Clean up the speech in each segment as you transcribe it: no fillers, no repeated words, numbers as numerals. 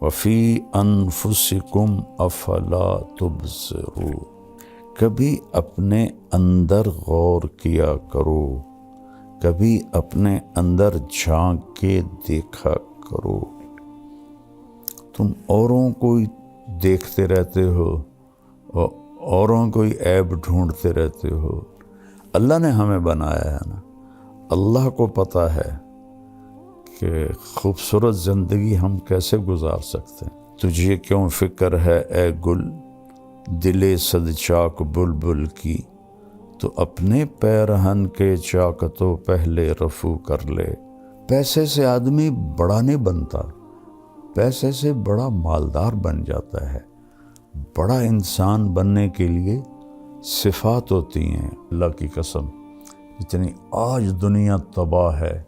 وفی انفسکم افلا تبصرون، کبھی اپنے اندر غور کیا کرو، کبھی اپنے اندر جھانک کے دیکھا کرو۔ تم اوروں کو دیکھتے رہتے ہو اور اوروں کو عیب ڈھونڈتے رہتے ہو۔ اللہ نے ہمیں بنایا ہے نا، اللہ کو پتہ ہے کہ خوبصورت زندگی ہم کیسے گزار سکتے ہیں۔ تجھے کیوں فکر ہے اے گل دل صد چاک بلبل کی، تو اپنے پیرہن کے چاکتوں پہلے رفو کر لے۔ پیسے سے آدمی بڑا نہیں بنتا، پیسے سے بڑا مالدار بن جاتا ہے۔ بڑا انسان بننے کے لیے صفات ہوتی ہیں، اللہ کی قسم جتنی آج دنیا تباہ ہے،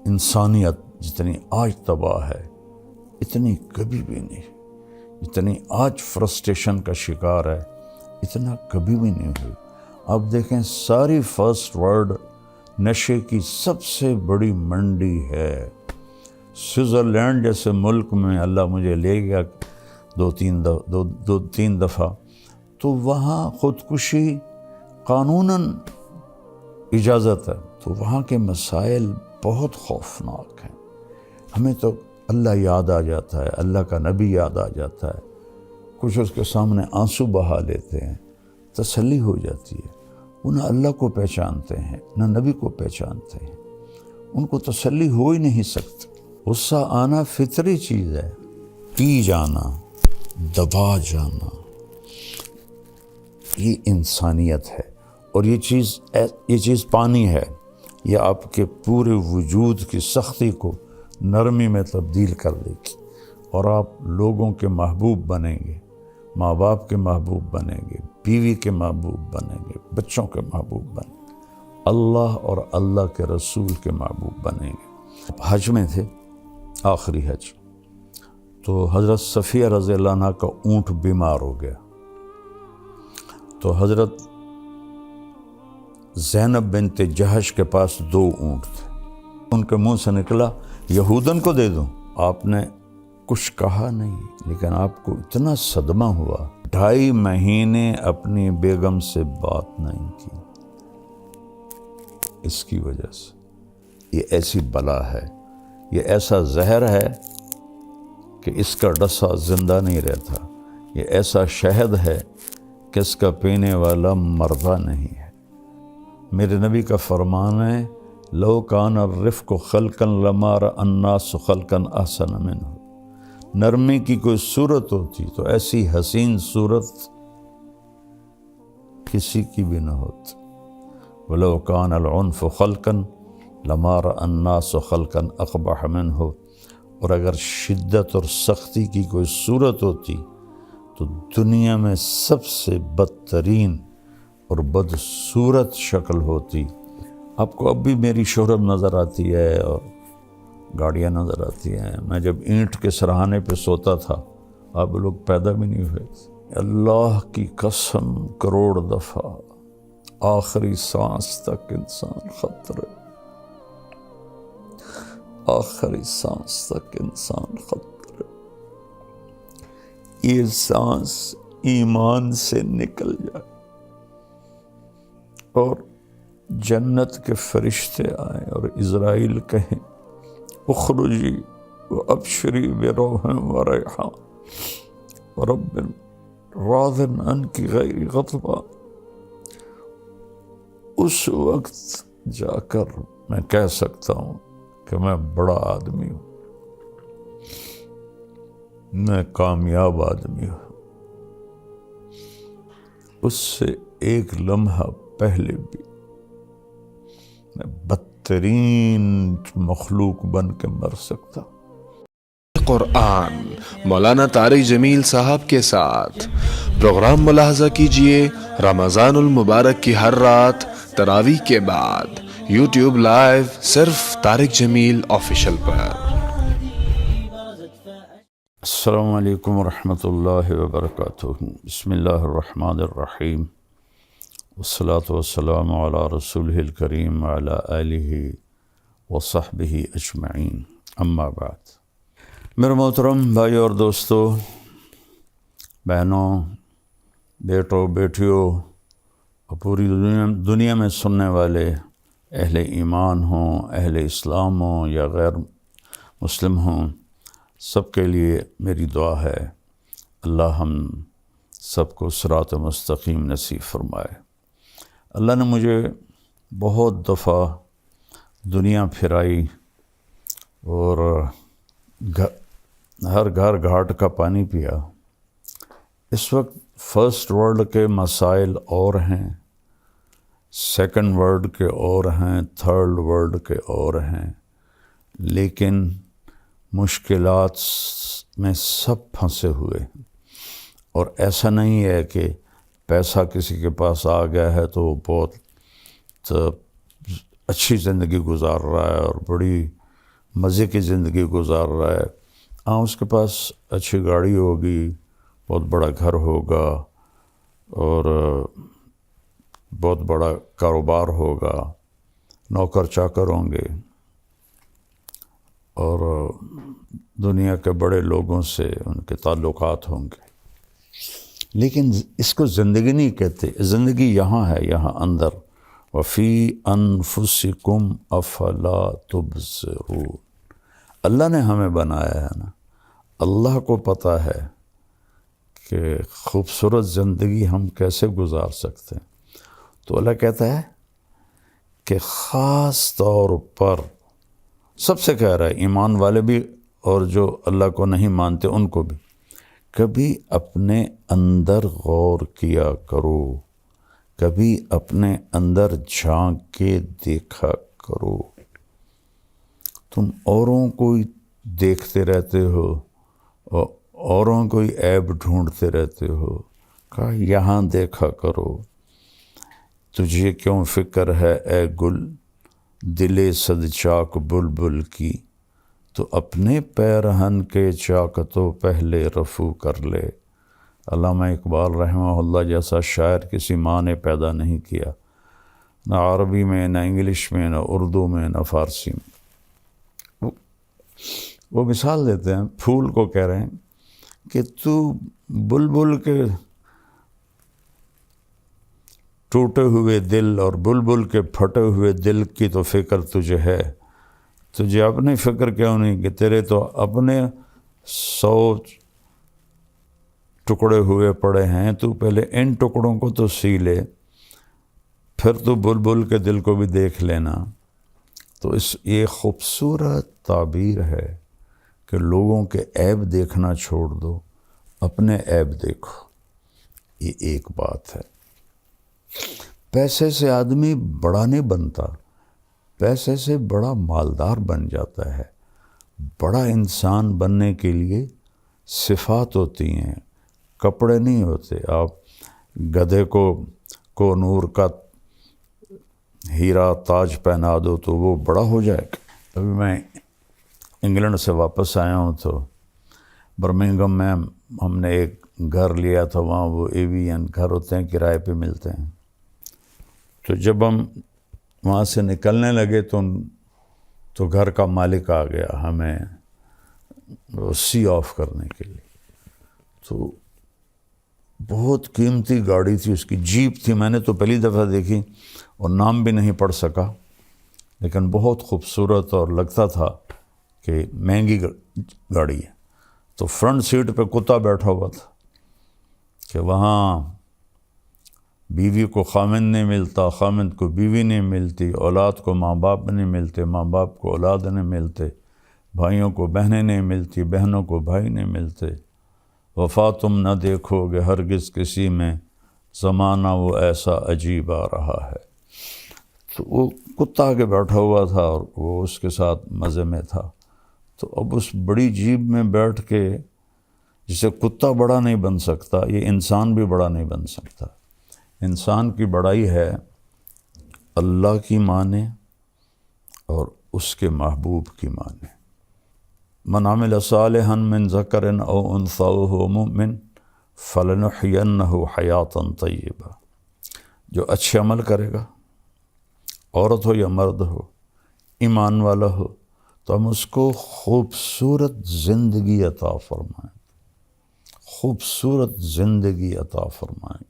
انسانیت جتنی آج تباہ ہے اتنی کبھی بھی نہیں، جتنی آج فرسٹریشن کا شکار ہے اتنا کبھی بھی نہیں ہوئی۔ آپ دیکھیں ساری فرسٹ ورلڈ نشے کی سب سے بڑی منڈی ہے۔ سوئٹزرلینڈ جیسے ملک میں اللہ مجھے لے گیا دو تین دفعہ، تو وہاں خودکشی قانوناً اجازت ہے، تو وہاں کے مسائل بہت خوفناک ہیں۔ ہمیں تو اللہ یاد آ جاتا ہے، اللہ کا نبی یاد آ جاتا ہے، کچھ اس کے سامنے آنسو بہا لیتے ہیں، تسلی ہو جاتی ہے۔ وہ نہ اللہ کو پہچانتے ہیں نہ نبی کو پہچانتے ہیں، ان کو تسلی ہو ہی نہیں سکتی۔ غصہ آنا فطری چیز ہے، پی جانا، دبا جانا، یہ انسانیت ہے۔ اور یہ چیز پانی ہے، یہ آپ کے پورے وجود کی سختی کو نرمی میں تبدیل کر دے گی، اور آپ لوگوں کے محبوب بنیں گے، ماں باپ کے محبوب بنیں گے، بیوی کے محبوب بنیں گے، بچوں کے محبوب بنیں گے، اللہ اور اللہ کے رسول کے محبوب بنیں گے۔ حج میں تھے، آخری حج، تو حضرت صفیہ رضی اللہ عنہ کا اونٹ بیمار ہو گیا، تو حضرت زینب بنت جہش کے پاس 2 اونٹ تھے، ان کے منہ سے نکلا یہودن کو دے دوں۔ آپ نے کچھ کہا نہیں، لیکن آپ کو اتنا صدمہ ہوا، 2.5 مہینے اپنی بیگم سے بات نہیں کی، اس کی وجہ سے۔ یہ ایسی بلا ہے، یہ ایسا زہر ہے کہ اس کا ڈسا زندہ نہیں رہتا، یہ ایسا شہد ہے کہ اس کا پینے والا مردہ نہیں ہے۔ میرے نبی کا فرمان ہے لو کان الرفق خلقا لما رأى الناس خلقا احسن منه، نرمی کی کوئی صورت ہوتی تو ایسی حسین صورت کسی کی بھی نہ ہوتی۔ ولو کان العنف خلقا لما رأى الناس خلقا اقبح منه، اور اگر شدت اور سختی کی کوئی صورت ہوتی تو دنیا میں سب سے بدترین اور بدصورت شکل ہوتی۔ آپ کو اب بھی میری شہرت نظر آتی ہے اور گاڑیاں نظر آتی ہیں۔ میں جب اینٹ کے سرہانے پہ سوتا تھا آپ لوگ پیدا بھی نہیں ہوئے۔ اللہ کی قسم کروڑ دفعہ آخری سانس تک انسان خطرے، آخری سانس تک انسان خطرے۔ یہ سانس ایمان سے نکل جائے اور جنت کے فرشتے آئیں اور عزرائیل کہیں اخرجی وابشری بروح وریحان ورب راض عنک غیر غضبان، اس وقت جا کر میں کہہ سکتا ہوں کہ میں بڑا آدمی ہوں، میں کامیاب آدمی ہوں۔ اس سے ایک لمحہ پہلے بھی میں بدترین مخلوق بن کے مر سکتا۔ قرآن مولانا طارق جمیل صاحب کے ساتھ پروگرام ملاحظہ کیجئے رمضان المبارک کی ہر رات تراویح کے بعد یوٹیوب لائیو صرف طارق جمیل آفیشل پر۔ السلام علیکم ورحمۃ اللہ وبرکاتہ۔ بسم اللہ الرحمن الرحیم، والصلاة والسلام علی رسولہ الکریم وعلی آلہ وصحبہ اجمعین، اما بعد۔ میرے محترم بھائی اور دوستو، بہنوں، بیٹوں، بیٹیوں اور پوری دنیا میں سننے والے اہل ایمان ہوں، اہل اسلام ہوں یا غیر مسلم ہوں، سب کے لیے میری دعا ہے اللہ ہم سب کو صراط مستقیم نصیب فرمائے۔ اللہ نے مجھے بہت دفعہ دنیا پھرائی اور ہر گھر گھاٹ کا پانی پیا۔ اس وقت فرسٹ ورلڈ کے مسائل اور ہیں، سیکنڈ ورلڈ کے اور ہیں، تھرڈ ورلڈ کے اور ہیں، لیکن مشکلات میں سب پھنسے ہوئے ہیں۔ اور ایسا نہیں ہے کہ پیسہ کسی کے پاس آ گیا ہے تو وہ بہت اچھی زندگی گزار رہا ہے اور بڑی مزے کی زندگی گزار رہا ہے۔ ہاں، اس کے پاس اچھی گاڑی ہوگی، بہت بڑا گھر ہوگا اور بہت بڑا کاروبار ہوگا، نوکر چاکر ہوں گے اور دنیا کے بڑے لوگوں سے ان کے تعلقات ہوں گے، لیکن اس کو زندگی نہیں کہتے۔ زندگی یہاں ہے، یہاں اندر، وفی انفسکم افلا تبصرون۔ اللہ نے ہمیں بنایا ہے نا، اللہ کو پتہ ہے کہ خوبصورت زندگی ہم کیسے گزار سکتے ہیں۔ تو اللہ کہتا ہے کہ خاص طور پر سب سے کہہ رہا ہے، ایمان والے بھی اور جو اللہ کو نہیں مانتے ان کو بھی، کبھی اپنے اندر غور کیا کرو، کبھی اپنے اندر جھانک کے دیکھا کرو۔ تم اوروں کو دیکھتے رہتے ہو اور اوروں کو عیب ڈھونڈتے رہتے ہو، کہا یہاں دیکھا کرو۔ تجھے کیوں فکر ہے اے گل دل صد چاک بلبل کی، تو اپنے پیرہن کے چاک تو پہلے رفو کر لے۔ علامہ اقبال رحمہ اللہ جیسا شاعر کسی ماں نے پیدا نہیں کیا، نہ عربی میں، نہ انگلش میں، نہ اردو میں، نہ فارسی میں۔ وہ مثال دیتے ہیں، پھول کو کہہ رہے ہیں کہ تو بلبل کے ٹوٹے ہوئے دل اور بلبل کے پھٹے ہوئے دل کی تو فکر تجھے ہے، تجھے اپنی فکر کیوں نہیں کہ تیرے تو اپنے 100 ٹکڑے ہوئے پڑے ہیں، تو پہلے ان ٹکڑوں کو تو سی لے، پھر تو بلبل کے دل کو بھی دیکھ لینا۔ تو یہ خوبصورت تعبیر ہے کہ لوگوں کے عیب دیکھنا چھوڑ دو، اپنے عیب دیکھو۔ یہ ایک بات ہے۔ پیسے سے آدمی بڑا نہیں بنتا، پیسے سے بڑا مالدار بن جاتا ہے۔ بڑا انسان بننے کے لیے صفات ہوتی ہیں، کپڑے نہیں ہوتے۔ آپ گدھے کو نور کا ہیرا تاج پہنا دو تو وہ بڑا ہو جائے گا۔ ابھی میں انگلینڈ سے واپس آیا ہوں تو برمنگھم میں ہم نے ایک گھر لیا تھا، وہاں وہ ایوین گھر ہوتے ہیں، کرائے پہ ملتے ہیں۔ تو جب ہم وہاں سے نکلنے لگے تو گھر کا مالک آ گیا ہمیں سی آف کرنے کے لیے۔ تو بہت قیمتی گاڑی تھی اس کی، جیپ تھی، میں نے تو پہلی دفعہ دیکھی اور نام بھی نہیں پڑھ سکا، لیکن بہت خوبصورت اور لگتا تھا کہ مہنگی گاڑی ہے۔ تو فرنٹ سیٹ پہ کتا بیٹھا ہوا تھا کہ وہاں بیوی کو خامند نہیں ملتا، خامند کو بیوی نہیں ملتی، اولاد کو ماں باپ نہیں ملتے، ماں باپ کو اولاد نہیں ملتے، بھائیوں کو بہنیں نہیں ملتی، بہنوں کو بھائی نہیں ملتے۔ وفا تم نہ دیکھو گے ہرگز کسی میں، زمانہ وہ ایسا عجیب آ رہا ہے۔ تو وہ کتا آگے بیٹھا ہوا تھا اور وہ اس کے ساتھ مزے میں تھا۔ تو اب اس بڑی جیپ میں بیٹھ کے، جسے کتا بڑا نہیں بن سکتا، یہ انسان بھی بڑا نہیں بن سکتا۔ انسان کی بڑائی ہے اللہ کی مانے اور اس کے محبوب کی مانے۔ من عمل صالحا من ذکر او انثی وہو مؤمن فلنحینہ حیاتا طیبہ۔ جو اچھے عمل کرے گا، عورت ہو یا مرد ہو، ایمان والا ہو، تو ہم اس کو خوبصورت زندگی عطا فرمائیں، خوبصورت زندگی عطا فرمائیں۔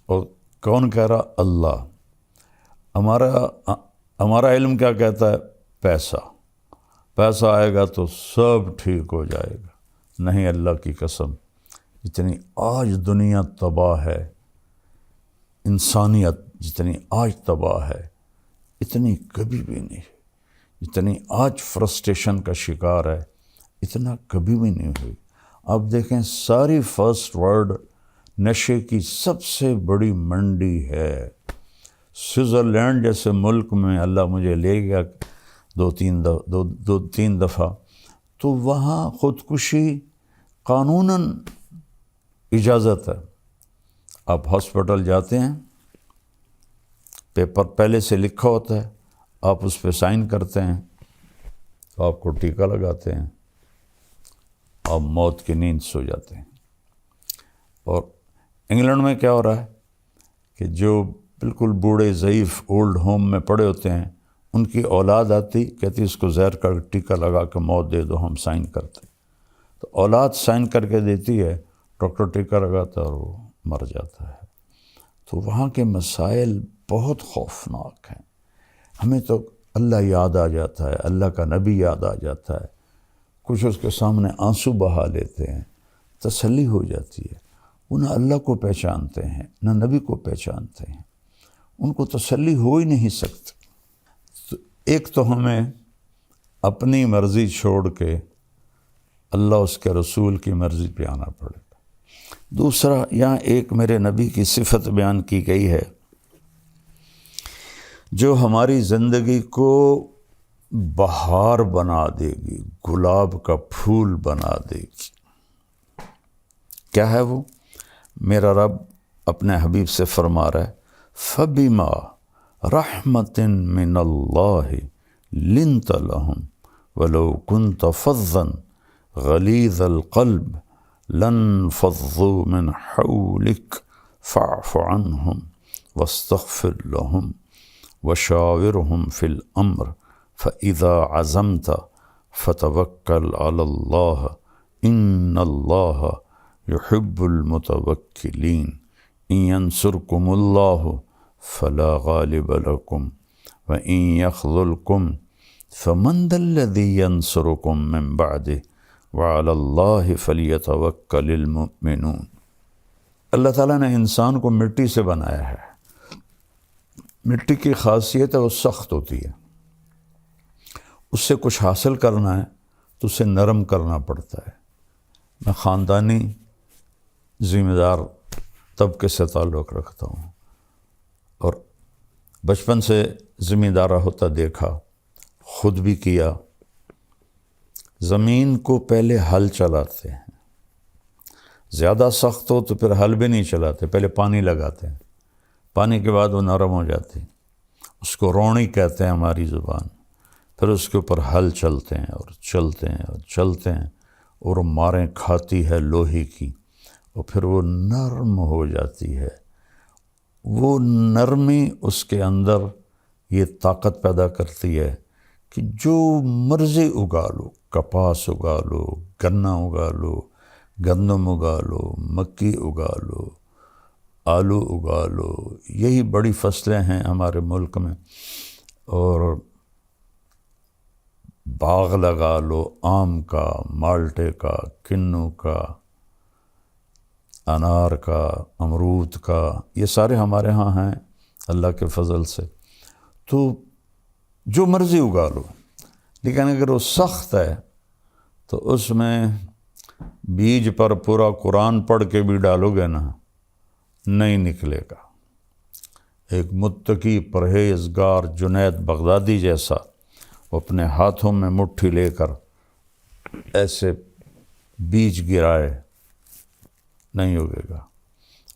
اور کون کہہ رہا؟ اللہ۔ ہمارا علم کیا کہتا ہے؟ پیسہ آئے گا تو سب ٹھیک ہو جائے گا۔ نہیں، اللہ کی قسم، جتنی آج دنیا تباہ ہے، انسانیت جتنی آج تباہ ہے، اتنی کبھی بھی نہیں ہے۔ جتنی آج فرسٹریشن کا شکار ہے، اتنا کبھی بھی نہیں ہوئی۔ آپ دیکھیں، ساری فرسٹ ورلڈ نشے کی سب سے بڑی منڈی ہے۔ سوئٹزرلینڈ جیسے ملک میں اللہ مجھے لے گیا دو تین دفعہ، تو وہاں خودکشی قانوناً اجازت ہے۔ آپ ہاسپٹل جاتے ہیں، پیپر پہلے سے لکھا ہوتا ہے، آپ اس پہ سائن کرتے ہیں تو آپ کو ٹیکہ لگاتے ہیں، آپ موت کی نیند سو جاتے ہیں۔ اور انگلینڈ میں کیا ہو رہا ہے کہ جو بالکل بوڑھے ضعیف اولڈ ہوم میں پڑے ہوتے ہیں، ان کی اولاد آتی، کہتی اس کو زہر کا ٹیکہ لگا کے موت دے دو، ہم سائن کرتے۔ تو اولاد سائن کر کے دیتی ہے، ڈاکٹر ٹیکہ لگاتا ہے اور وہ مر جاتا ہے۔ تو وہاں کے مسائل بہت خوفناک ہیں۔ ہمیں تو اللہ یاد آ جاتا ہے، اللہ کا نبی یاد آ جاتا ہے، کچھ اس کے سامنے آنسو بہا لیتے ہیں، تسلی ہو جاتی ہے۔ وہ نہ اللہ کو پہچانتے ہیں، نہ نبی کو پہچانتے ہیں، ان کو تسلی ہو ہی نہیں سکتی۔ تو ایک تو ہمیں اپنی مرضی چھوڑ کے اللہ اس کے رسول کی مرضی پہ آنا پڑے گا۔ دوسرا، یہاں ایک میرے نبی کی صفت بیان کی گئی ہے جو ہماری زندگی کو بہار بنا دے گی، گلاب کا پھول بنا دے گی۔ کیا ہے وہ؟ میرا رب اپنے حبیب سے فرما رہا ہے، فَبِمَا رَحْمَةٍ مِّنَ اللَّهِ لِنْتَ لَهُمْ وَلَوْ كُنْتَ فَظًّا غَلِيظَ الْقَلْبِ لَانفَضُّوا مِنْ حَوْلِكَ فَاعْفُ عَنْهُمْ وَاسْتَغْفِرْ لَهُمْ وَشَاوِرْهُمْ فِي الْأَمْرِ فَإِذَا عَزَمْتَ فَتَوَكَّلْ عَلَى اللَّهِ إِنَّ اللَّهَ يُحِبُّ الْمُتَوَكِّلِينَ إِن يَنْصُرْكُمُ اللَّهُ فَلَا غَالِبَ لَكُمْ وَإِن يَخْذُلْكُمْ فَمَنْ ذَا الَّذِي يَنْصُرُكُمْ مِنْ بَعْدِهِ وَعَلَى اللَّهِ فَلْيَتَوَكَّلِ الْمُؤْمِنُونَ۔ اللہ تعالیٰ نے انسان کو مٹی سے بنایا ہے۔ مٹی کی خاصیت ہے وہ سخت ہوتی ہے، اس سے کچھ حاصل کرنا ہے تو اسے نرم کرنا پڑتا ہے۔ میں خاندانی ذمہ دار طبقے سے تعلق رکھتا ہوں اور بچپن سے ذمہ دارہ ہوتا دیکھا، خود بھی کیا۔ زمین کو پہلے ہل چلاتے ہیں، زیادہ سخت ہو تو پھر ہل بھی نہیں چلاتے، پہلے پانی لگاتے ہیں، پانی کے بعد وہ نرم ہو جاتی، اس کو روڑی کہتے ہیں ہماری زبان۔ پھر اس کے اوپر ہل چلتے ہیں اور چلتے ہیں اور چلتے ہیں اور ماریں کھاتی ہے لوہے کی، اور پھر وہ نرم ہو جاتی ہے۔ وہ نرمی اس کے اندر یہ طاقت پیدا کرتی ہے کہ جو مرضی اگا لو، کپاس اگا لو، گنا اگا لو، گندم اگا لو، مکی اگا لو، آلو اگا لو، یہی بڑی فصلیں ہیں ہمارے ملک میں۔ اور باغ لگا لو، آم کا، مالٹے کا، کنو کا، انار کا، امرود کا، یہ سارے ہمارے ہاں ہیں اللہ کے فضل سے۔ تو جو مرضی اگا لو، لیکن اگر وہ سخت ہے تو اس میں بیج پر پورا قرآن پڑھ کے بھی ڈالو گے نا، نہیں نکلے گا۔ ایک متقی پرہیزگار جنید بغدادی جیسا وہ اپنے ہاتھوں میں مٹھی لے کر ایسے بیج گرائے، نہیں ہوگے گا۔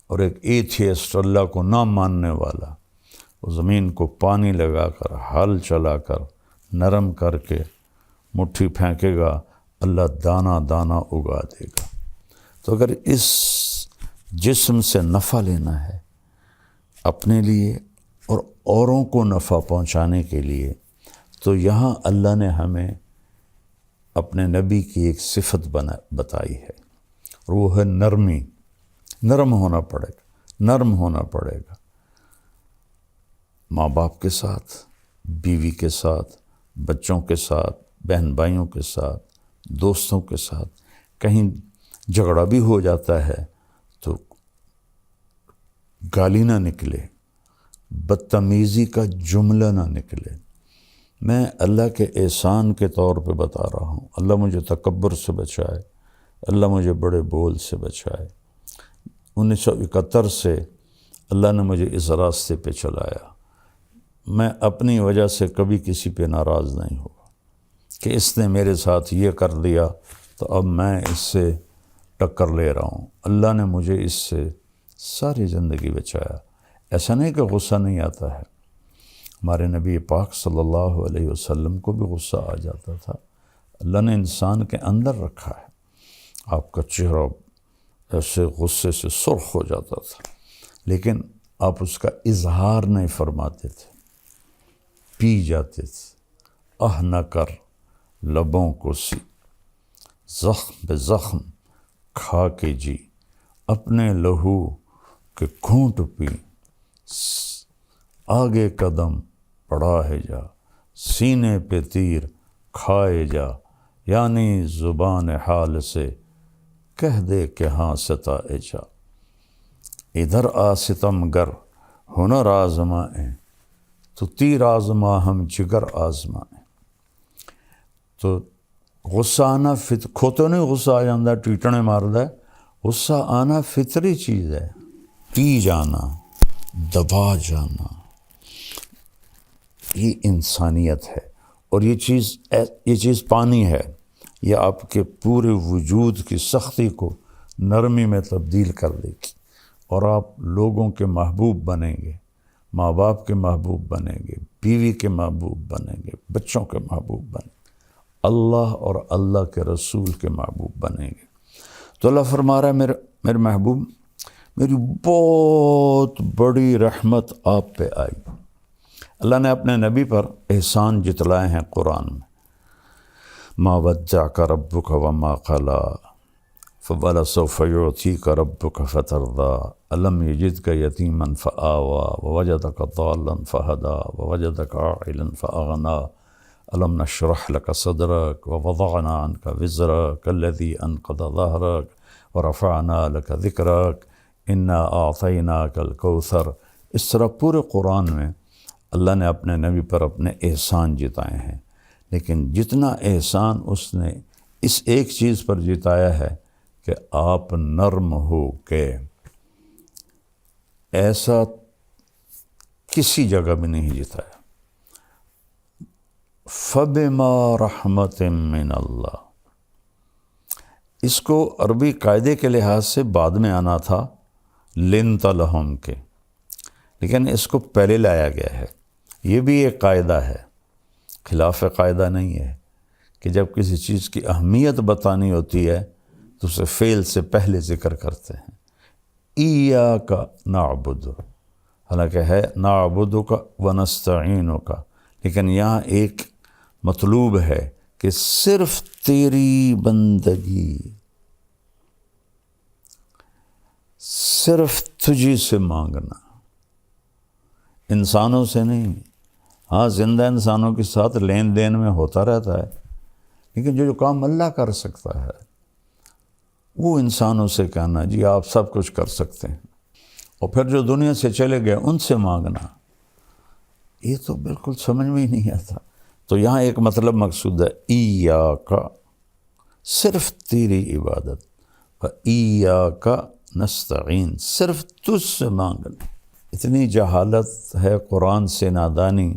اور ایک ایتھیسٹ، اللہ کو نہ ماننے والا، وہ زمین کو پانی لگا کر، ہل چلا کر، نرم کر کے مٹھی پھینکے گا، اللہ دانہ دانہ اگا دے گا۔ تو اگر اس جسم سے نفع لینا ہے اپنے لیے اور اوروں کو نفع پہنچانے کے لیے، تو یہاں اللہ نے ہمیں اپنے نبی کی ایک صفت بتائی ہے، اور وہ ہے نرمی. نرم ہونا پڑے گا، نرم ہونا پڑے گا ماں باپ کے ساتھ، بیوی کے ساتھ، بچوں کے ساتھ، بہن بھائیوں کے ساتھ، دوستوں کے ساتھ. کہیں جھگڑا بھی ہو جاتا ہے تو گالی نہ نکلے، بدتمیزی کا جملہ نہ نکلے. میں اللہ کے احسان کے طور پہ بتا رہا ہوں. اللہ مجھے تکبر سے بچائے، اللہ مجھے بڑے بول سے بچائے. 1971 سے اللہ نے مجھے اس راستے پہ چلایا. میں اپنی وجہ سے کبھی کسی پہ ناراض نہیں ہوا کہ اس نے میرے ساتھ یہ کر دیا تو اب میں اس سے ٹکر لے رہا ہوں. اللہ نے مجھے اس سے ساری زندگی بچایا. ایسا نہیں کہ غصہ نہیں آتا ہے، ہمارے نبی پاک صلی اللہ علیہ وسلم کو بھی غصہ آ جاتا تھا. اللہ نے انسان کے اندر رکھا ہے. آپ کا چہرہ ایسے غصے سے سرخ ہو جاتا تھا، لیکن آپ اس کا اظہار نہیں فرماتے تھے، پی جاتے تھے. نہ کر لبوں کو سی، زخم بے زخم کھا کے جی، اپنے لہو کے گھونٹ پی، آگے قدم پڑا ہے جا، سینے پہ تیر کھائے جا. یعنی زبان حال سے کہہ دے کہ ہاں ستائے جا. ادھر آ ستم گر ہنر آزمائیں، تو تیر آزما ہم جگر آزمائیں. تو غصہ آنا کھوتوں نہیں غصہ آ جاندہ ٹیٹنے ماردہ. غصہ آنا فطری چیز ہے. پی جانا، دبا جانا، یہ انسانیت ہے. اور یہ چیز پانی ہے. یہ آپ کے پورے وجود کی سختی کو نرمی میں تبدیل کر دے گی، اور آپ لوگوں کے محبوب بنیں گے، ماں باپ کے محبوب بنیں گے، بیوی کے محبوب بنیں گے، بچوں کے محبوب بنیں گے، اللہ اور اللہ کے رسول کے محبوب بنیں گے. تو اللہ فرما رہا ہے میرے محبوب، میری بہت بڑی رحمت آپ پہ آئی. اللہ نے اپنے نبی پر احسان جتلائے ہیں قرآن میں. ما ودعک ربک وما قلی فلسوف یعطیک ربک فترضی الم یجدک یتیما فآوی ووجدک ضالا فہدی ووجدک عائلا فأغنی الم نشرح لک صدرک ووضعنا عنک وزرک الذی انقض ظہرک ورفعنا لک ذکرک انا اعطیناک الکوثر. اس طرح پورے قرآن میں اللہ نے اپنے نبی پر اپنے احسان جتائے ہیں. لیکن جتنا احسان اس نے اس ایک چیز پر جتایا ہے کہ آپ نرم ہو کے، ایسا کسی جگہ بھی نہیں جتایا. فَبِمَا رَحْمَةٍ مِّنَ اللَّهِ. اس کو عربی قاعدے کے لحاظ سے بعد میں آنا تھا لِنْتَ لَهُمْ کے، لیکن اس کو پہلے لایا گیا ہے. یہ بھی ایک قاعدہ ہے، خلاف قاعدہ نہیں ہے کہ جب کسی چیز کی اہمیت بتانی ہوتی ہے تو اسے فعل سے پہلے ذکر کرتے ہیں. ایاک نعبد، حالانکہ ہے نعبدک ونستعینک، لیکن یہاں ایک مطلوب ہے کہ صرف تیری بندگی، صرف تجھی سے مانگنا، انسانوں سے نہیں. ہاں زندہ انسانوں کے ساتھ لین دین میں ہوتا رہتا ہے، لیکن جو کام اللہ کر سکتا ہے وہ انسانوں سے کہنا جی آپ سب کچھ کر سکتے ہیں، اور پھر جو دنیا سے چلے گئے ان سے مانگنا، یہ تو بالکل سمجھ میں ہی نہیں آتا. تو یہاں ایک مطلب مقصود ہے، ایاک، صرف تیری عبادت، وایاک نستعین، صرف تجھ سے مانگنا. اتنی جہالت ہے، قرآن سے نادانی.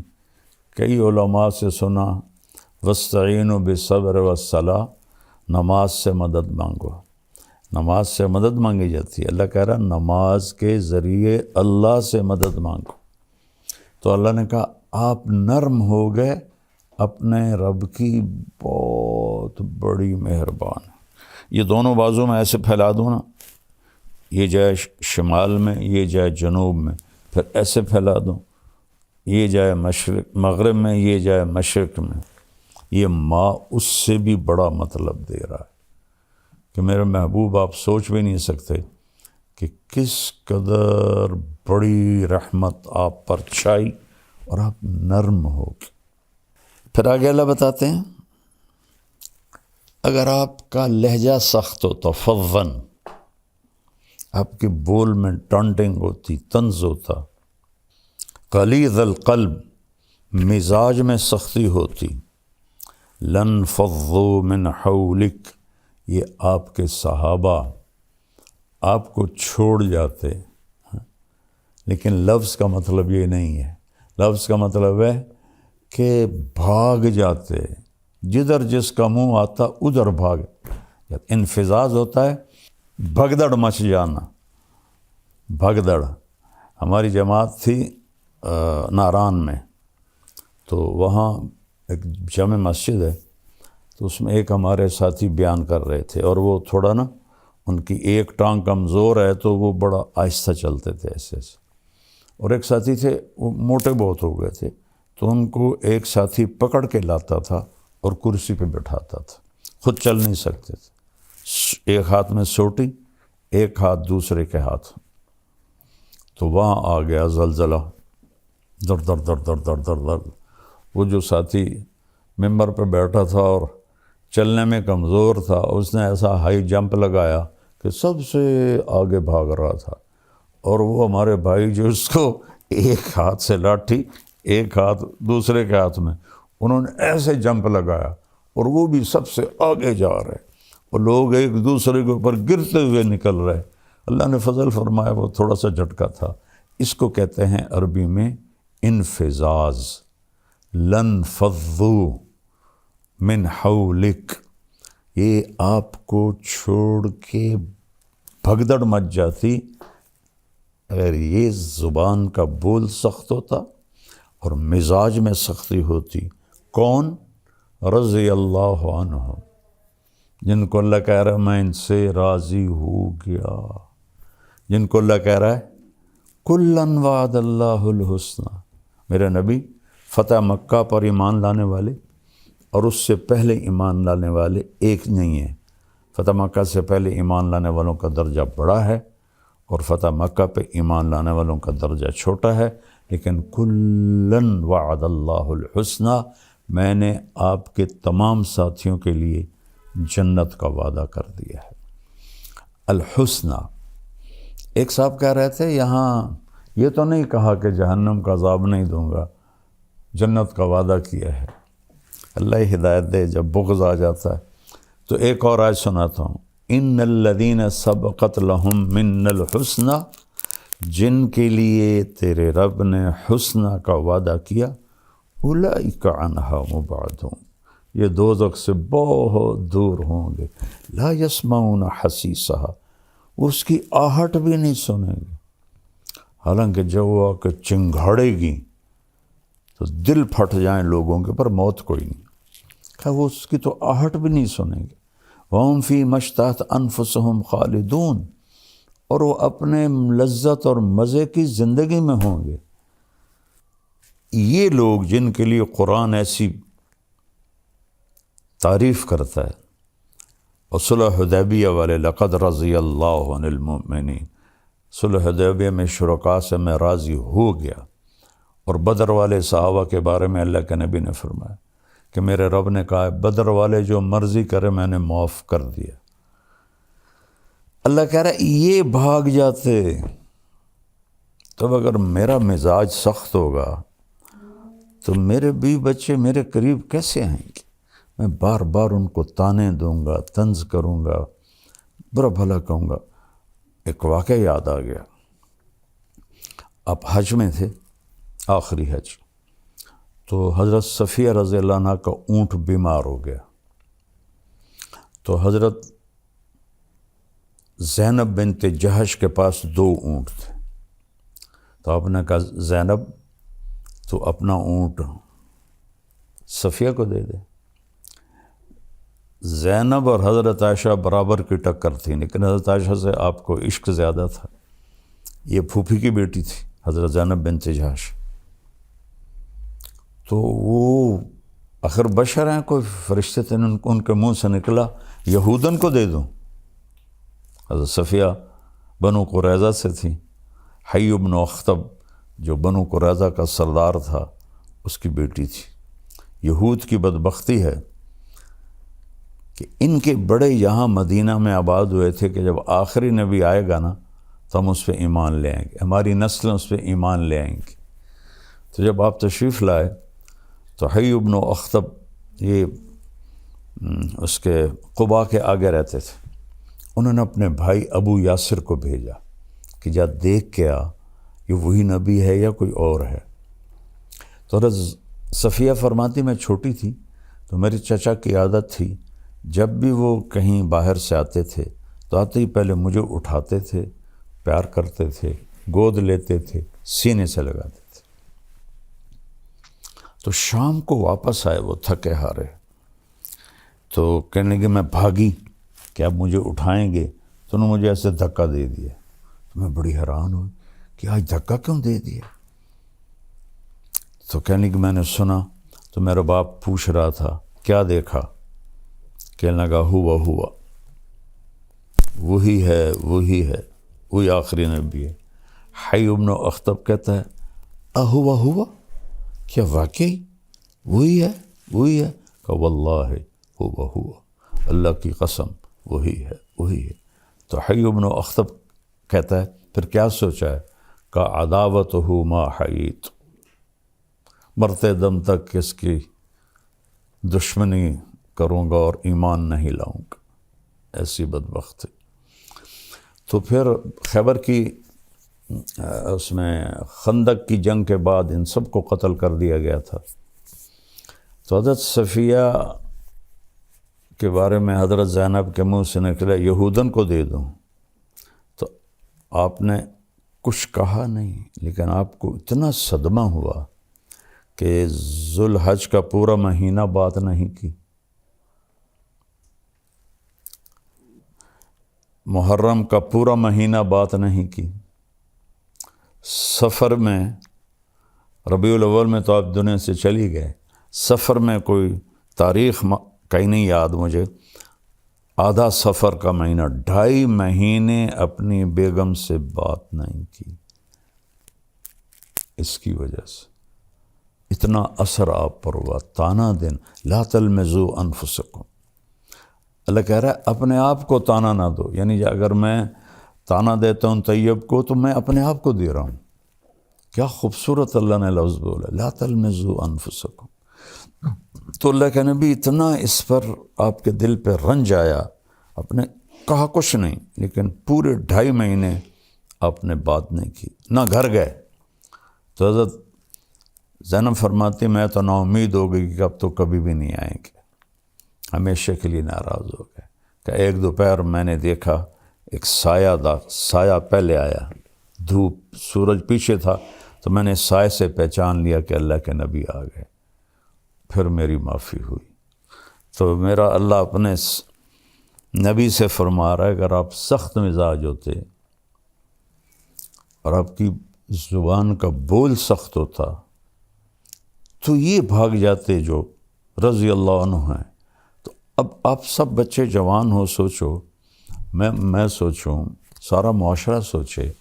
کئی علماء سے سنا وَاسْتَعِينُوا بِالصَّبْرِ وَالصَّلَاةِ، نماز سے مدد مانگو. نماز سے مدد مانگی جاتی ہے. اللہ کہہ رہا نماز کے ذریعے اللہ سے مدد مانگو. تو اللہ نے کہا آپ نرم ہو گئے، اپنے رب کی بہت بڑی مہربان. یہ دونوں بازو میں ایسے پھیلا دوں نا، یہ جائے شمال میں، یہ جائے جنوب میں، پھر ایسے پھیلا دوں، یہ جائے مشرق مغرب میں، یہ جائے مشرق میں، یہ ماں اس سے بھی بڑا مطلب دے رہا ہے کہ میرے محبوب آپ سوچ بھی نہیں سکتے کہ کس قدر بڑی رحمت آپ پر چھائی اور آپ نرم ہو گئے۔ پھر آگے اللہ بتاتے ہیں اگر آپ کا لہجہ سخت ہوتا، فظن، آپ کے بول میں ٹانٹنگ ہوتی، طنز ہوتا، غلیظ القلب، مزاج میں سختی ہوتی، لن فضوا من حولک، یہ آپ کے صحابہ آپ کو چھوڑ جاتے۔ لیکن لفظ کا مطلب یہ نہیں ہے، لفظ کا مطلب ہے کہ بھاگ جاتے، جدھر جس کا منہ آتا ادھر بھاگ۔ انفزاز ہوتا ہے بھگدڑ مچ جانا، بھگدڑ۔ ہماری جماعت تھی ناران میں، تو وہاں ایک جامع مسجد ہے، تو اس میں ایک ہمارے ساتھی بیان کر رہے تھے، اور وہ تھوڑا نا ان کی ایک ٹانگ کمزور ہے تو وہ بڑا آہستہ چلتے تھے ایسے ایسے، اور ایک ساتھی تھے وہ موٹے بہت ہو گئے تھے، تو ان کو ایک ساتھی پکڑ کے لاتا تھا اور کرسی پہ بٹھاتا تھا، خود چل نہیں سکتے تھے، ایک ہاتھ میں سوٹی، ایک ہاتھ دوسرے کے ہاتھ۔ تو وہاں آ گیا زلزلہ، در در در در در در در۔ وہ جو ساتھی ممبر پہ بیٹھا تھا اور چلنے میں کمزور تھا، اس نے ایسا ہائی جمپ لگایا کہ سب سے آگے بھاگ رہا تھا، اور وہ ہمارے بھائی جو اس کو ایک ہاتھ سے لاٹھی، ایک ہاتھ دوسرے کے ہاتھ میں، انہوں نے ایسے جمپ لگایا اور وہ بھی سب سے آگے جا رہے، اور لوگ ایک دوسرے کے اوپر گرتے ہوئے نکل رہے۔ اللہ نے فضل فرمایا وہ تھوڑا سا جھٹکا تھا۔ اس کو کہتے ہیں عربی میں انفزاز۔ لن فضوا من حولک، یہ آپ کو چھوڑ کے بھگدڑ مچ جاتی اگر یہ زبان کا بول سخت ہوتا اور مزاج میں سختی ہوتی۔ کون؟ رضی اللہ عنہ، جن کو اللہ کہہ رہا ہے میں ان سے راضی ہو گیا، جن کو اللہ کہہ رہا ہے کلن وعد اللہ الحسنى۔ میرے نبی فتح مکہ پر ایمان لانے والے اور اس سے پہلے ایمان لانے والے ایک نہیں ہیں۔ فتح مکہ سے پہلے ایمان لانے والوں کا درجہ بڑا ہے اور فتح مکہ پہ ایمان لانے والوں کا درجہ چھوٹا ہے، لیکن کلن وعد اللہ الحسنى، میں نے آپ کے تمام ساتھیوں کے لیے جنت کا وعدہ کر دیا ہے۔ الحسنى، ایک صاحب کہہ رہے تھے یہاں یہ تو نہیں کہا کہ جہنم کا عذاب نہیں دوں گا، جنت کا وعدہ کیا ہے۔ اللہ ہدایت دے، جب بغض آ جاتا ہے تو ایک اور آیت سناتا ہوں، ان الذین سبقت لہم من الحسنى، جن کے لیے تیرے رب نے حسنہ کا وعدہ کیا، اولئک عنہا مبعدون، یہ دوزخ سے بہت دور ہوں گے، لا یسمعون حسیسہا، وہ اس کی آہٹ بھی نہیں سنیں گے، حالانکہ جب وہ آ کے چنگھاڑے گی تو دل پھٹ جائیں لوگوں کے، پر موت کوئی نہیں، کہ وہ اس کی تو آہٹ بھی نہیں سنیں گے۔ وَهُمْ فِي مَا اشْتَهَتْ أَنفُسُهُمْ خَالِدُونَ، اور وہ اپنے لذت اور مزے کی زندگی میں ہوں گے۔ یہ لوگ جن کے لیے قرآن ایسی تعریف کرتا ہے، اور صلح حدیبیہ والے لقد رضی اللہ عن المؤمنین، صلح حدیبیہ میں شرکاء سے میں راضی ہو گیا، اور بدر والے صحابہ کے بارے میں اللہ کے نبی نے فرمایا کہ میرے رب نے کہا بدر والے جو مرضی کرے میں نے معاف کر دیا۔ اللہ کہہ رہا ہے یہ بھاگ جاتے، تب اگر میرا مزاج سخت ہوگا تو میرے بیوی بچے میرے قریب کیسے آئیں گے؟ میں بار بار ان کو تانے دوں گا، طنز کروں گا، برا بھلا کہوں گا۔ ایک واقعہ یاد آ گیا، آپ حج میں تھے، آخری حج، تو حضرت صفیہ رضی اللہ عنہ کا اونٹ بیمار ہو گیا، تو حضرت زینب بنت جہش کے پاس 2 اونٹ تھے، تو آپ نے کہا زینب تو اپنا اونٹ صفیہ کو دے دے۔ زینب اور حضرت عائشہ برابر کی ٹکر تھی، لیکن حضرت عائشہ سے آپ کو عشق زیادہ تھا، یہ پھوپھی کی بیٹی تھی حضرت زینب بنت جہش۔ تو وہ آخر بشر ہیں، کوئی فرشتے تھے، ان کے منہ سے نکلا یہودن کو دے دوں۔ حضرت صفیہ بنو قریظہ سے تھی، حی بن اخطب جو بنو قریظہ کا سردار تھا اس کی بیٹی تھی۔ یہود کی بدبختی ہے کہ ان کے بڑے یہاں مدینہ میں آباد ہوئے تھے کہ جب آخری نبی آئے گا نا تو ہم اس پہ ایمان لے آئیں گے، ہماری نسلیں اس پہ ایمان لے آئیں گی۔ تو جب آپ تشریف لائے تو حی بن اخطب یہ اس کے قباء کے آگے رہتے تھے، انہوں نے اپنے بھائی ابو یاسر کو بھیجا کہ جا دیکھ کے آ یہ وہی نبی ہے یا کوئی اور ہے۔ تو حضرت صفیہ فرماتی میں چھوٹی تھی تو میری چچا کی عادت تھی جب بھی وہ کہیں باہر سے آتے تھے تو آتے ہی پہلے مجھے اٹھاتے تھے، پیار کرتے تھے، گود لیتے تھے، سینے سے لگاتے تھے۔ تو شام کو واپس آئے وہ تھکے ہارے، تو کہنے لگے میں بھاگی کہ اب مجھے اٹھائیں گے، تو انہوں نے مجھے ایسے دھکا دے دیا۔ تو میں بڑی حیران ہوئی کہ آج دھکا کیوں دے دیا؟ تو کہنے کہ میں نے سنا تو میرا باپ پوچھ رہا تھا کیا دیکھا؟ کہنے لگا ہوا وہی ہے وہی آخری نبی ہے۔ حی بن اخطب کہتا ہے ہوا کیا واقعی وہی ہے؟ کہ واللہ ہوا اللہ کی قسم وہی ہے۔ تو حی بن اخطب کہتا ہے پھر کیا سوچا ہے؟ کہ عداوتہ ما حییت، مرتے دم تک اس کی دشمنی کروں گا اور ایمان نہیں لاؤں گا، ایسی بدبخت ہے۔ تو پھر خیبر کی اس میں خندق کی جنگ کے بعد ان سب کو قتل کر دیا گیا تھا۔ تو حضرت صفیہ کے بارے میں حضرت زینب کے منہ سے نکلا یہودن کو دے دوں، تو آپ نے کچھ کہا نہیں، لیکن آپ کو اتنا صدمہ ہوا کہ ذوالحج کا پورا مہینہ بات نہیں کی، محرم کا پورا مہینہ بات نہیں کی، سفر میں ربیع الاول میں تو آپ دنیا سے چلی گئے، سفر میں کوئی تاریخ کہیں نہیں یاد مجھے، آدھا سفر کا مہینہ 2.5 مہینے اپنی بیگم سے بات نہیں کی۔ اس کی وجہ سے اتنا اثر آپ پر ہوا، تانا دن لا تلمزوا انفسکم، اللہ کہہ رہا ہے اپنے آپ کو تانا نہ دو، یعنی اگر میں تانا دیتا ہوں طیب کو تو میں اپنے آپ کو دے رہا ہوں۔ کیا خوبصورت اللہ نے لفظ بولا، لا تلمزوا انفسکم۔ تو اللہ کے نبی اتنا اس پر آپ کے دل پہ رنج آیا، آپ نے کہا کچھ نہیں، لیکن پورے 2.5 مہینے آپ نے بات نہیں کی، نہ گھر گئے۔ تو حضرت زینب فرماتی میں تو نا امید ہو گئی کہ اب تو کبھی بھی نہیں آئیں گے، ہمیشہ کے لیے ناراض ہو گئے۔ کہ ایک دوپہر میں نے دیکھا ایک سایہ پہلے آیا، دھوپ سورج پیچھے تھا، تو میں نے سائے سے پہچان لیا کہ اللہ کے نبی آ گئے، پھر میری معافی ہوئی۔ تو میرا اللہ اپنے نبی سے فرما رہا ہے اگر آپ سخت مزاج ہوتے اور آپ کی زبان کا بول سخت ہوتا تو یہ بھاگ جاتے جو رضی اللہ عنہ ہیں۔ تو اب آپ سب بچے جوان ہو، سوچو، میں سوچوں، سارا معاشرہ سوچے،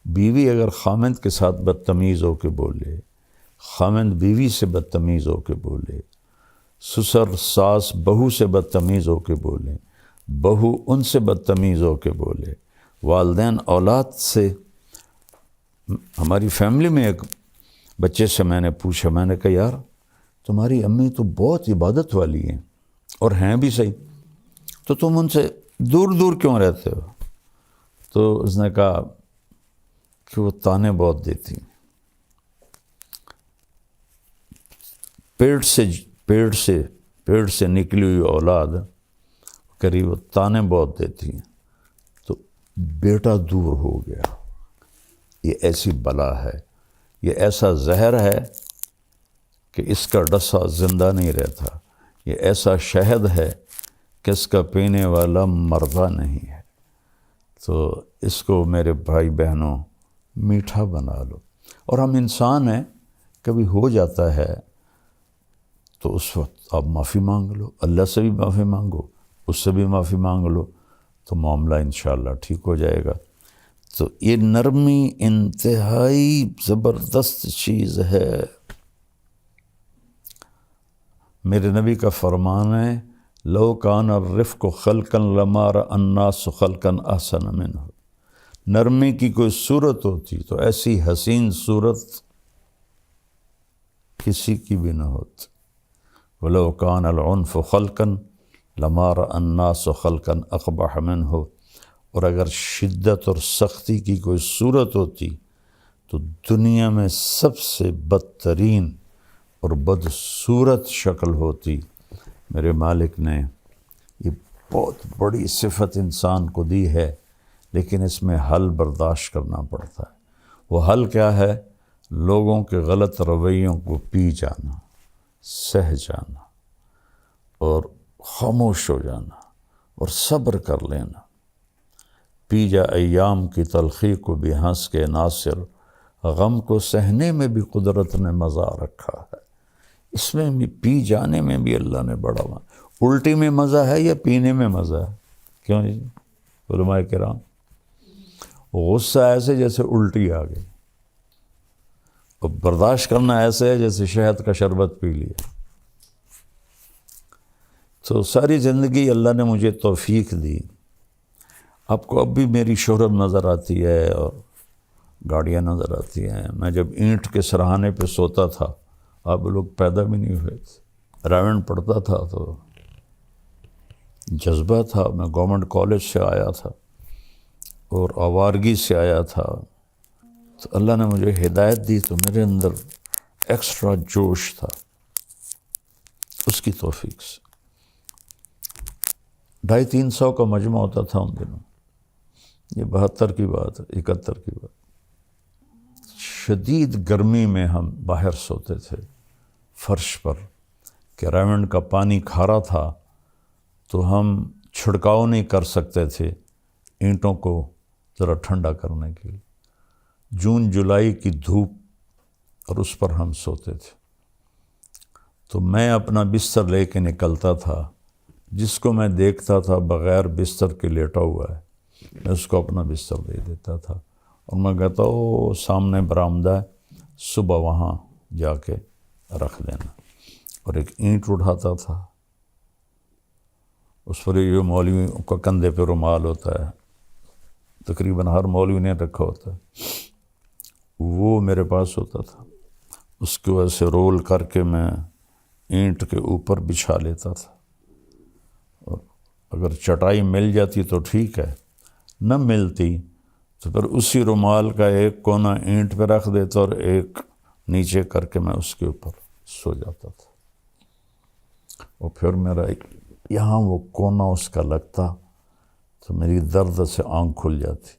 بیوی اگر خامند کے ساتھ بدتمیز ہو کے بولے، خامند بیوی سے بدتمیز ہو کے بولے، سسر ساس بہو سے بدتمیز ہو کے بولے، بہو ان سے بدتمیز ہو کے بولے، والدین اولاد سے۔ ہماری فیملی میں ایک بچے سے میں نے پوچھا، میں نے کہا یار تمہاری امی تو بہت عبادت والی ہیں اور ہیں بھی صحیح، تو تم ان سے دور دور کیوں رہتے ہو؟ تو اس نے کہا کہ وہ تانے بہت دیتی، پیٹ سے نکلی ہوئی اولاد قریب تانے بہت دیتی ہیں، تو بیٹا دور ہو گیا۔ یہ ایسی بلا ہے، یہ ایسا زہر ہے کہ اس کا ڈسا زندہ نہیں رہتا، یہ ایسا شہد ہے کہ اس کا پینے والا مردہ نہیں ہے۔ تو اس کو میرے بھائی بہنوں میٹھا بنا لو۔ اور ہم انسان ہیں، کبھی ہو جاتا ہے تو اس وقت آپ معافی مانگ لو، اللہ سے بھی معافی مانگو، اس سے بھی معافی مانگ لو، تو معاملہ انشاءاللہ ٹھیک ہو جائے گا۔ تو یہ نرمی انتہائی زبردست چیز ہے۔ میرے نبی کا فرمان ہے لو کان الرفق خلقا لما رأى الناس خلقا احسن منہ، نرمی کی کوئی صورت ہوتی تو ایسی حسین صورت کسی کی بھی نہ ہوتی۔ ولو کان العنف خلقا لما رأى الناس خلقا اقبح منہ، اور اگر شدت اور سختی کی کوئی صورت ہوتی تو دنیا میں سب سے بدترین اور بدصورت شکل ہوتی۔ میرے مالک نے یہ بہت بڑی صفت انسان کو دی ہے، لیکن اس میں حل برداشت کرنا پڑتا ہے۔ وہ حل کیا ہے؟ لوگوں کے غلط رویوں کو پی جانا، سہ جانا اور خاموش ہو جانا اور صبر کر لینا۔ پی جا ایام کی تلخی کو بھی ہنس کے ناصر، غم کو سہنے میں بھی قدرت نے مزہ رکھا ہے۔ اس میں بھی پی جانے میں بھی اللہ نے بڑا الٹی میں مزہ ہے یا پینے میں مزہ ہے؟ کیوں جی علماء کرام؟ غصہ ایسے جیسے الٹی آ گئی، اور برداشت کرنا ایسے ہے جیسے شہد کا شربت پی لیا۔ تو ساری زندگی اللہ نے مجھے توفیق دی۔ آپ کو اب بھی میری شہرت نظر آتی ہے اور گاڑیاں نظر آتی ہیں۔ میں جب اینٹ کے سرہانے پہ سوتا تھا، آپ لوگ پیدا بھی نہیں ہوئے تھے، رائمنڈ پڑھتا تھا تو جذبہ تھا۔ میں گورنمنٹ کالج سے آیا تھا اور آوارگی سے آیا تھا، تو اللہ نے مجھے ہدایت دی تو میرے اندر ایکسٹرا جوش تھا اس کی توفیق سے۔ 250-300 کا مجمع ہوتا تھا ان دنوں، یہ 72 کی بات ہے، 71 کی بات۔ شدید گرمی میں ہم باہر سوتے تھے فرش پر، کہ رائمنڈ کا پانی کھارا تھا تو ہم چھڑکاؤ نہیں کر سکتے تھے اینٹوں کو ذرا ٹھنڈا کرنے کے لیے۔ جون جولائی کی دھوپ اور اس پر ہم سوتے تھے، تو میں اپنا بستر لے کے نکلتا تھا، جس کو میں دیکھتا تھا بغیر بستر کے لیٹا ہوا ہے میں اس کو اپنا بستر دے دیتا تھا، اور میں کہتا او سامنے برآمدہ ہے، صبح وہاں جا کے رکھ دینا۔ اور ایک اینٹ اٹھاتا تھا، اس پر یہ مولوی کا کندھے پہ رومال ہوتا ہے، تقریباً ہر مولوی نے رکھا ہوتا ہے، وہ میرے پاس ہوتا تھا۔ اس کی وجہ سے رول کر کے میں اینٹ کے اوپر بچھا لیتا تھا، اور اگر چٹائی مل جاتی تو ٹھیک ہے، نہ ملتی تو پھر اسی رومال کا ایک کونا اینٹ پہ رکھ دیتا اور ایک نیچے کر کے میں اس کے اوپر سو جاتا تھا، اور پھر میرا یہاں وہ کونا اس کا لگتا تو میری درد سے آنکھ کھل جاتی،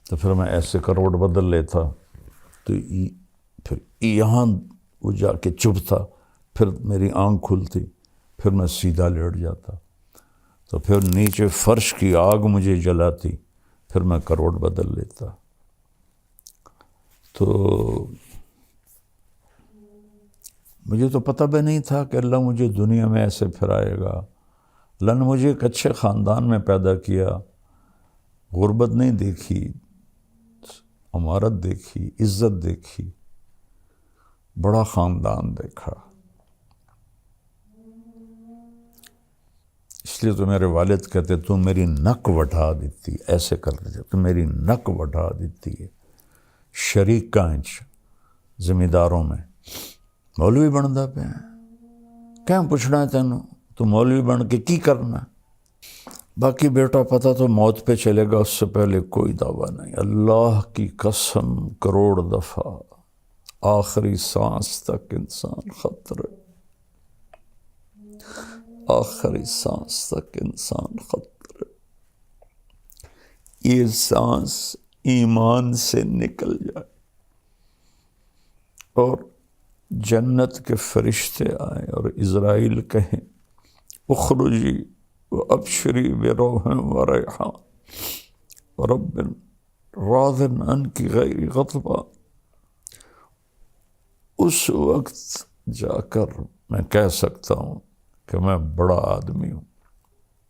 تو پھر میں ایسے کروٹ بدل لیتا تو پھر یہاں وہ جا کے چبھتا، پھر میری آنکھ کھلتی، پھر میں سیدھا لیٹ جاتا، تو پھر نیچے فرش کی آگ مجھے جلاتی، پھر میں کروٹ بدل لیتا۔ تو مجھے تو پتہ بھی نہیں تھا کہ اللہ مجھے دنیا میں ایسے پھرائے گا۔ اللہ نے مجھے ایک اچھے خاندان میں پیدا کیا، غربت نہیں دیکھی، امارت دیکھی، عزت دیکھی، بڑا خاندان دیکھا۔ اس لیے تو میرے والد کہتے تو میری نک وٹھا دیتی، ایسے کر دیتے تو میری نک وٹھا دیتی ہے۔ شریک کانچ زمینداروں میں مولوی بنتا پہ کیا پوچھنا ہے تینوں، تو مولوی بن کے کی کرنا، باقی بیٹا پتہ تو موت پہ چلے گا، اس سے پہلے کوئی دعویٰ نہیں۔ اللہ کی قسم کروڑ دفعہ آخری سانس تک انسان خطرے، آخری سانس تک انسان خطرے۔ یہ سانس ایمان سے نکل جائے اور جنت کے فرشتے آئیں اور عزرائیل کہیں اخرجی وابشری بروح وریحان ورب راض عنک غیر غضبان، اس وقت جا کر میں کہہ سکتا ہوں کہ میں بڑا آدمی ہوں،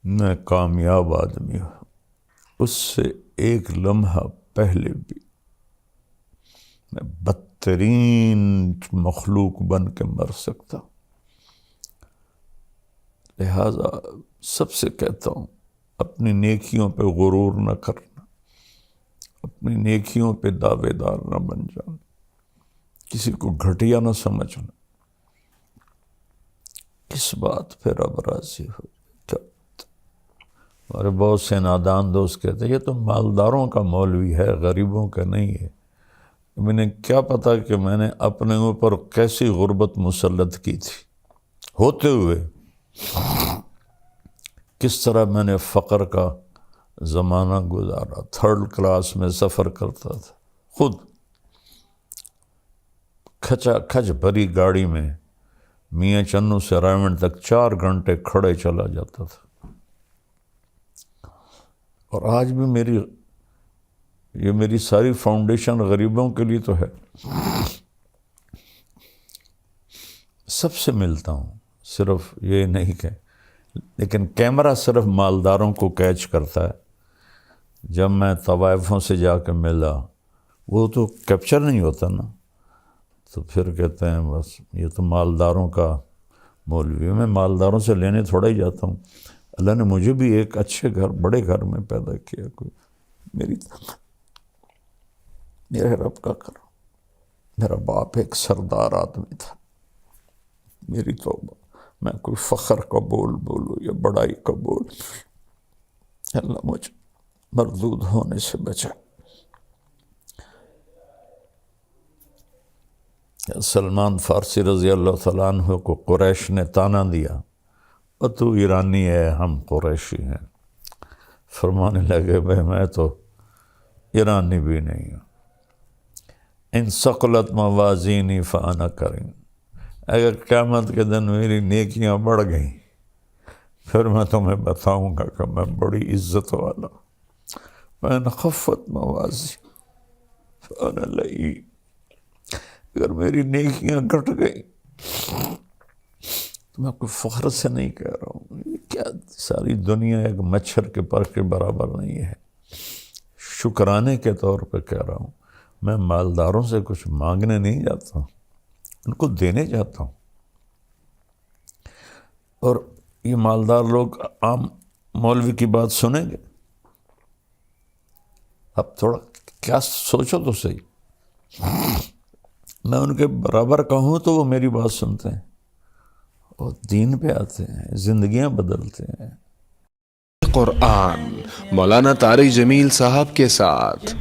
میں کامیاب آدمی ہوں، اس سے ایک لمحہ پہلے بھی میں بدترین مخلوق بن کے مر سکتا ہوں۔ لہذا سب سے کہتا ہوں، اپنی نیکیوں پہ غرور نہ کرنا، اپنی نیکیوں پہ دعوے دار نہ بن جانا، کسی کو گھٹیا نہ سمجھنا۔ کس بات پہ رب راضی ہو؟ ہمارے بہت سے نادان دوست کہتے ہیں یہ تو مالداروں کا مولوی ہے، غریبوں کا نہیں ہے۔ انہیں کیا پتا کہ میں نے اپنے اوپر کیسی غربت مسلط کی تھی ہوتے ہوئے، کس طرح میں نے فقر کا زمانہ گزارا، 3rd کلاس میں سفر کرتا تھا، خود کھچا کھچ بھری گاڑی میں میاں چنو سے رائمنڈ تک 4 گھنٹے کھڑے چلا جاتا تھا۔ اور آج بھی میری ساری فاؤنڈیشن غریبوں کے لیے تو ہے۔ سب سے ملتا ہوں، صرف یہ نہیں کہ لیکن کیمرہ صرف مالداروں کو کیچ کرتا ہے۔ جب میں طوائفوں سے جا کے ملا، وہ تو کیپچر نہیں ہوتا نا، تو پھر کہتے ہیں بس یہ تو مالداروں کا مولوی ہے۔ میں مالداروں سے لینے تھوڑا ہی جاتا ہوں، اللہ نے مجھے بھی ایک اچھے گھر، بڑے گھر میں پیدا کیا، کوئی میرے رب کا کرم۔ میرا باپ ایک سردار آدمی تھا، میری توبہ، میں کوئی فخر کا بول بولوں یا بڑائی کا بول، اللہ مجھے مردود ہونے سے بچا۔ سلمان فارسی رضی اللہ تعالیٰ عنہ کو قریش نے تانا دیا، اور تو ایرانی ہے، ہم قریشی ہیں۔ فرمانے لگے بھائی میں تو ایرانی بھی نہیں ہوں، ان ثقلت موازینی فانا کریم، اگر قیامت کے دن میری نیکیاں بڑھ گئیں پھر میں تمہیں بتاؤں گا کہ میں بڑی عزت والا ہوں۔ وَإِنْ خَفَّتْ مَوَازِينُ فَأَنَا لَئِيمٌ، اگر میری نیکیاں گھٹ گئیں تو میں کوئی فخر سے نہیں کہہ رہا ہوں، یہ کیا ساری دنیا ایک مچھر کے پر کے برابر نہیں ہے، شکرانے کے طور پہ کہہ رہا ہوں۔ میں مالداروں سے کچھ مانگنے نہیں جاتا ہوں، ان کو دینے جاتا ہوں۔ اور یہ مالدار لوگ عام مولوی کی بات سنیں گے؟ اب تھوڑا کیا سوچو تو صحیح، میں ان کے برابر کہوں تو وہ میری بات سنتے ہیں اور دین پہ آتے ہیں، زندگیاں بدلتے ہیں۔ قرآن مولانا طارق جمیل صاحب کے ساتھ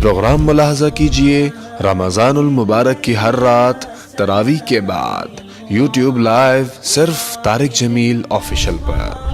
پروگرام ملاحظہ کیجئے رمضان المبارک کی ہر رات تراویح کے بعد، یوٹیوب لائیو صرف طارق جمیل آفیشیل پر۔